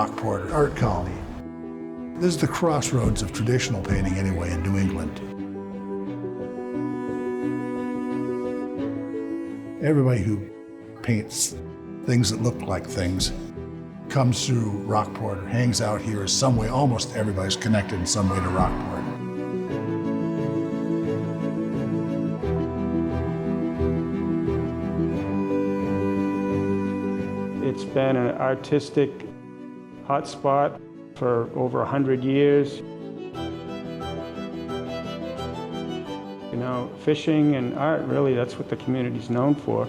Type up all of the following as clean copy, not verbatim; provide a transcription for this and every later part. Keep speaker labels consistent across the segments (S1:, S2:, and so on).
S1: Rockport art colony. This is the crossroads of traditional painting anyway in New England. Everybody who paints things that look like things comes through Rockport or hangs out here in some way. Almost everybody's connected in some way to Rockport.
S2: It's been an artistic hotspot for over 100 years. You know, fishing and art, really, that's what the community's known for.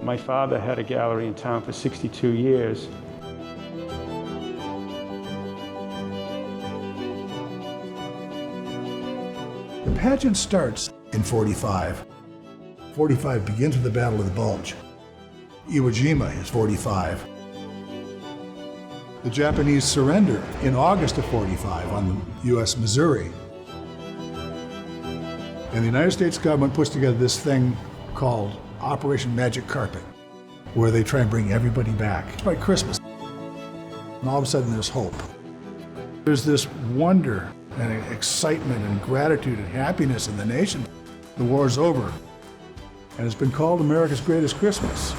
S2: My father had a gallery in town for 62 years.
S1: The pageant starts in 45. 45 begins with the Battle of the Bulge. Iwo Jima is 45. The Japanese surrender in August of 45 on the U.S. Missouri. And the United States government puts together this thing called Operation Magic Carpet, where they try and bring everybody back by Christmas. And all of a sudden there's hope. There's this wonder and excitement and gratitude and happiness in the nation. The war's over, and it's been called America's Greatest Christmas.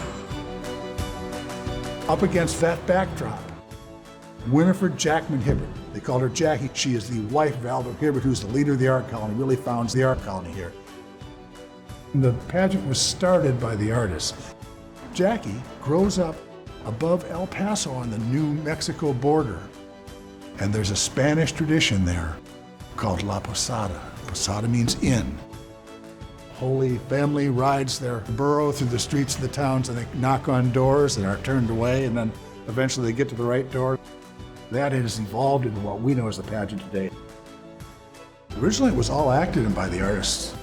S1: Up against that backdrop, Winifred Jackman Hibbert, they called her Jackie. She is the wife of Albert Hibbert, who's the leader of the art colony, really founds the art colony here. The pageant was started by the artist. Jackie grows up above El Paso on the New Mexico border. And there's a Spanish tradition there called La Posada. Posada means inn. Holy Family rides their burro through the streets of the towns, and they knock on doors and are turned away, and then eventually they get to the right door. That has evolved into what we know as the pageant today. Originally it was all acted in by the artists.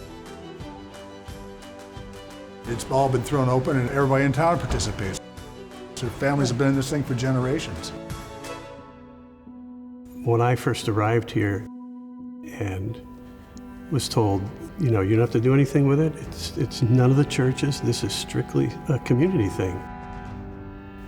S1: It's all been thrown open and everybody in town participates. So families have been in this thing for generations.
S3: When I first arrived here and was told, you know, you don't have to do anything with it, it's none of the churches, this is strictly a community thing.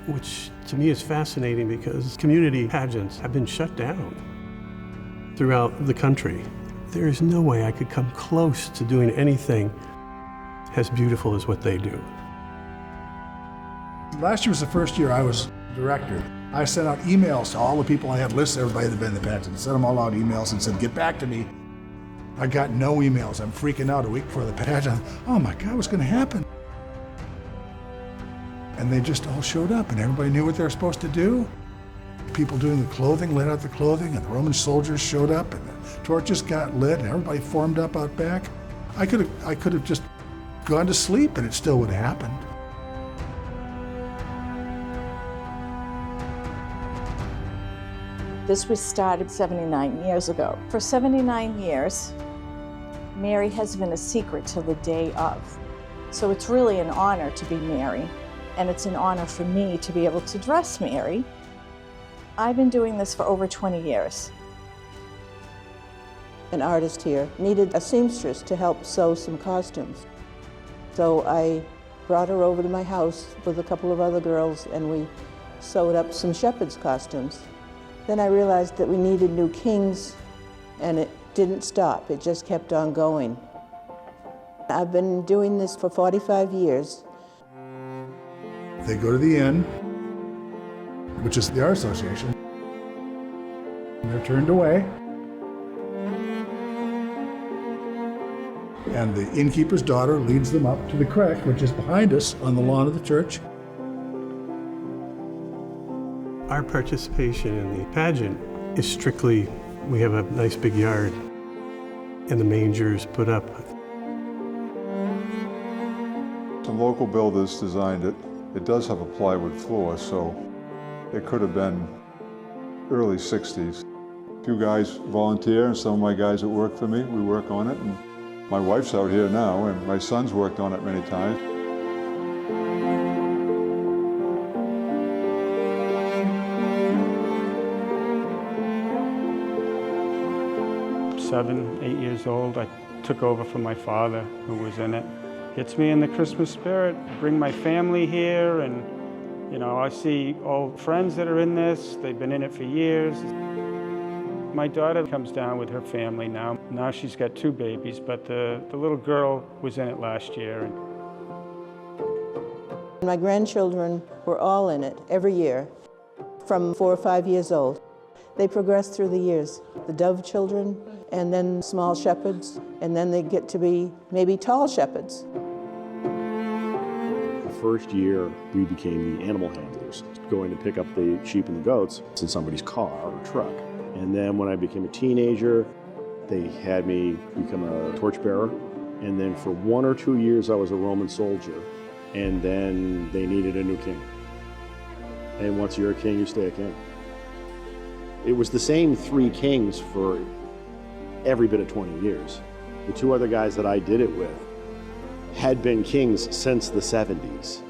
S3: Which to me is fascinating because community pageants have been shut down throughout the country. There is no way I could come close to doing anything as beautiful as what they do.
S1: Last year was the first year I was director. I sent out emails to all the people I had listed, everybody that had been in the pageant. I sent them all out emails and said, get back to me. I got no emails. I'm freaking out a week before the pageant. Oh my God, what's gonna happen? And they just all showed up and everybody knew what they were supposed to do. People doing the clothing, lit out the clothing, and the Roman soldiers showed up and the torches got lit and everybody formed up out back. I could have just gone to sleep and it still would have happened.
S4: This was started 79 years ago. For 79 years, Mary has been a secret till the day of. So it's really an honor to be Mary, and it's an honor for me to be able to dress Mary. I've been doing this for over 20 years.
S5: An artist here needed a seamstress to help sew some costumes. So I brought her over to my house with a couple of other girls and we sewed up some shepherd's costumes. Then I realized that we needed new kings and it didn't stop, it just kept on going. I've been doing this for 45 years.
S1: They go to the inn, which is the Art Association, and they're turned away. And the innkeeper's daughter leads them up to the creek, which is behind us on the lawn of the church.
S3: Our participation in the pageant is strictly, we have a nice big yard and the mangers put up.
S6: Some local builders designed it. It does have a plywood floor, so it could have been early 60s. A few guys volunteer, and some of my guys that work for me, we work on it. And my wife's out here now, and my son's worked on it many times.
S2: Seven, 8 years old, I took over from my father, who was in it. Gets me in the Christmas spirit. Bring my family here, and You know, I see old friends that are in this. They've been in it for years. My daughter comes down with her family now. Now she's got 2 babies, but the little girl was in it last year.
S5: My grandchildren were all in it every year, from 4 or 5 years old. They progress through the years. The dove children, and then small shepherds, and then they get to be maybe tall shepherds.
S7: The first year, we became the animal handlers, going to pick up the sheep and the goats in somebody's car or truck. And then when I became a teenager, they had me become a torchbearer. And then for 1 or 2 years, I was a Roman soldier. And then they needed a new king. And once you're a king, you stay a king. It was the same 3 kings for every bit of 20 years. The 2 other guys that I did it with had been kings since the 70s.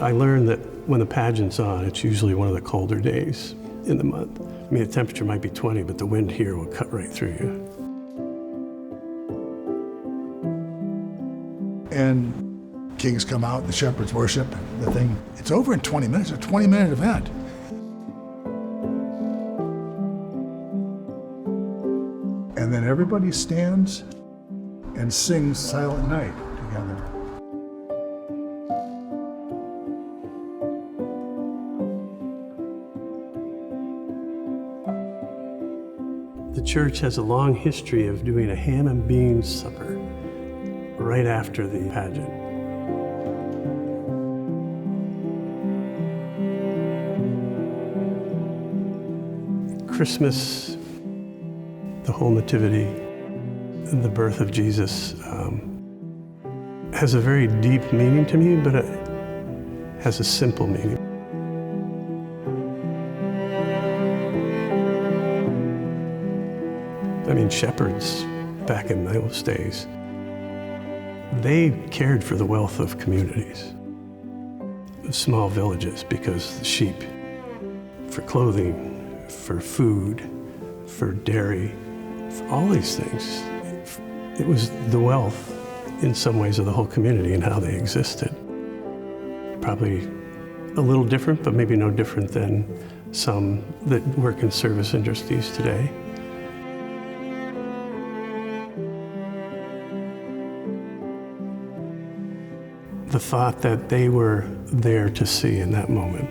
S3: I learned that when the pageant's on, it's usually one of the colder days in the month. I mean, the temperature might be 20, but the wind here will cut right through you.
S1: And kings come out, the shepherds worship, the thing. It's over in 20 minutes, it's a 20-minute event. And then everybody stands and sings Silent Night together.
S3: The church has a long history of doing a ham and beans supper right after the pageant. Christmas, the whole nativity, and the birth of Jesus has a very deep meaning to me, but it has a simple meaning. I mean, shepherds back in those days, they cared for the wealth of communities, of small villages, because the sheep, for clothing, for food, for dairy, for all these things, it was the wealth in some ways of the whole community and how they existed. Probably a little different, but maybe no different than some that work in service industries today. The thought that they were there to see in that moment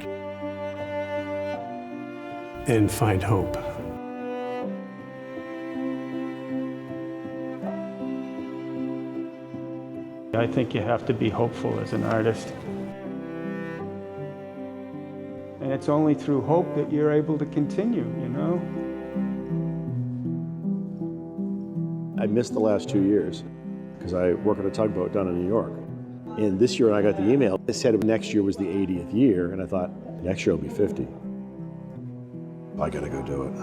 S3: and find hope.
S2: I think you have to be hopeful as an artist. And it's only through hope that you're able to continue, you know?
S7: I missed the last 2 years because I work on a tugboat down in New York. And this year when I got the email, it said next year was the 80th year, and I thought, next year will be 50. I gotta go do it.